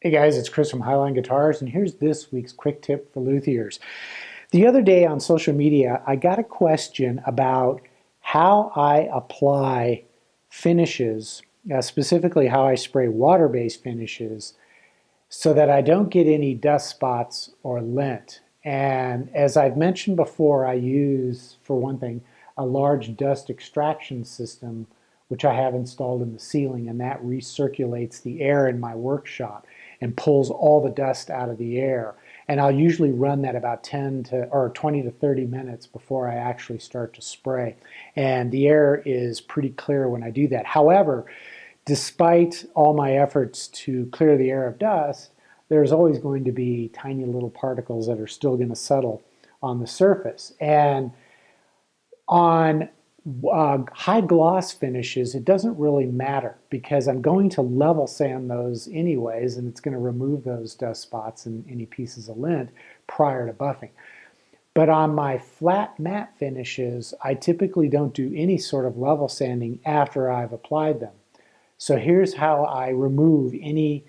Hey guys, it's Chris from Highline Guitars, and here's this week's quick tip for luthiers. The other day on social media, I got a question about how I apply finishes, specifically how I spray water-based finishes, so that I don't get any dust spots or lint. And as I've mentioned before, I use, for one thing, a large dust extraction system, which I have installed in the ceiling, and that recirculates the air in my workshop and pulls all the dust out of the air. And I'll usually run that about 20 to 30 minutes before I actually start to spray. And the air is pretty clear when I do that. However, despite all my efforts to clear the air of dust, there's always going to be tiny little particles that are still going to settle on the surface. And on high gloss finishes, it doesn't really matter because I'm going to level sand those anyways, and it's going to remove those dust spots and any pieces of lint prior to buffing. But on my flat matte finishes, I typically don't do any sort of level sanding after I've applied them. So here's how I remove any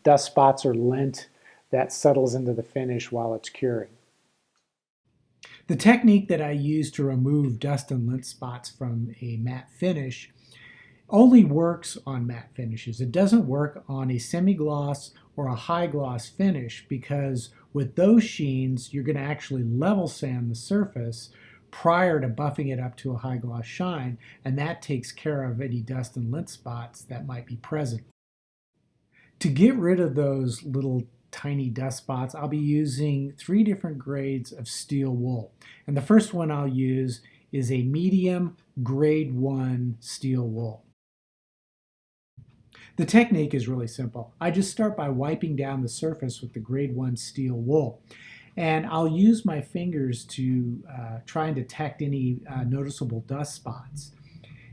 dust spots or lint that settles into the finish while it's curing. The technique that I use to remove dust and lint spots from a matte finish only works on matte finishes. It doesn't work on a semi-gloss or a high gloss finish because with those sheens, you're going to actually level sand the surface prior to buffing it up to a high gloss shine, and that takes care of any dust and lint spots that might be present. To get rid of those little tiny dust spots, I'll be using 3 different grades of steel wool. And the first one I'll use is a medium grade 1 steel wool. The technique is really simple. I just start by wiping down the surface with the grade 1 steel wool. And I'll use my fingers to try and detect any noticeable dust spots.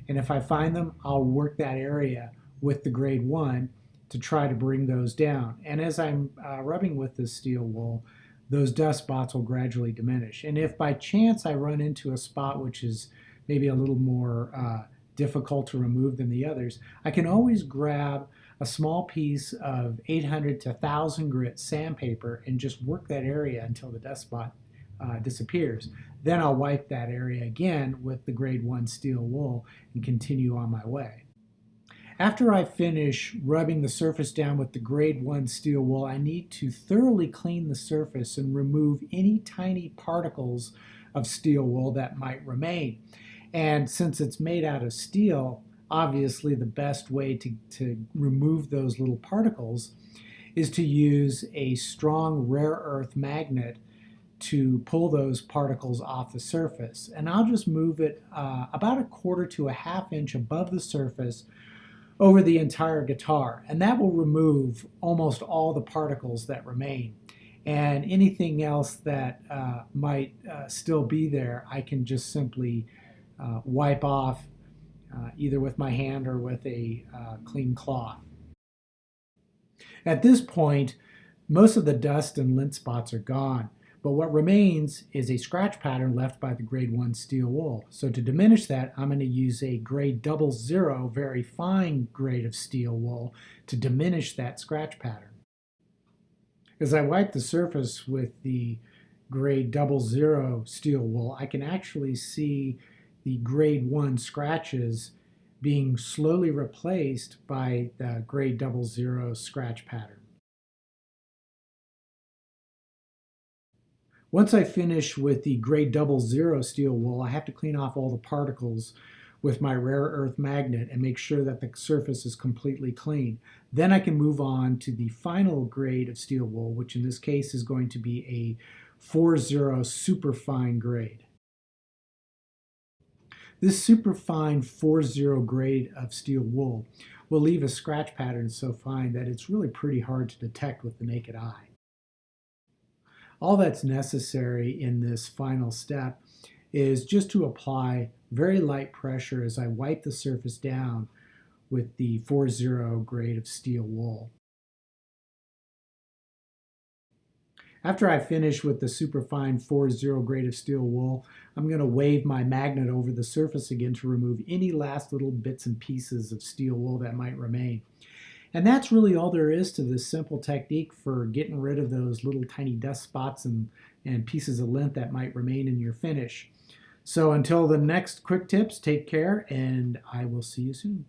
And if I find them, I'll work that area with the grade 1 to try to bring those down. And as I'm rubbing with this steel wool, those dust spots will gradually diminish. And if by chance I run into a spot which is maybe a little more difficult to remove than the others, I can always grab a small piece of 800 to 1000 grit sandpaper and just work that area until the dust spot disappears. Then I'll wipe that area again with the grade 1 steel wool and continue on my way. After I finish rubbing the surface down with the grade 1 steel wool, I need to thoroughly clean the surface and remove any tiny particles of steel wool that might remain. And since it's made out of steel, obviously the best way to remove those little particles is to use a strong rare earth magnet to pull those particles off the surface. And I'll just move it about 1/4 to 1/2 inch above the surface over the entire guitar, and that will remove almost all the particles that remain. And anything else that might still be there, I can just simply wipe off either with my hand or with a clean cloth. At this point, most of the dust and lint spots are gone, but what remains is a scratch pattern left by the grade 1 steel wool. So to diminish that, I'm going to use a grade 00, very fine grade of steel wool to diminish that scratch pattern. As I wipe the surface with the grade 00 steel wool, I can actually see the grade 1 scratches being slowly replaced by the grade 00 scratch pattern. Once I finish with the grade 00 steel wool, I have to clean off all the particles with my rare earth magnet and make sure that the surface is completely clean. Then I can move on to the final grade of steel wool, which in this case is going to be a 40 superfine grade. This superfine 40 grade of steel wool will leave a scratch pattern so fine that it's really pretty hard to detect with the naked eye. All that's necessary in this final step is just to apply very light pressure as I wipe the surface down with the 40 grade of steel wool. After I finish with the superfine 40 grade of steel wool, I'm going to wave my magnet over the surface again to remove any last little bits and pieces of steel wool that might remain. And that's really all there is to this simple technique for getting rid of those little tiny dust spots and pieces of lint that might remain in your finish. So until the next quick tips, take care, and I will see you soon.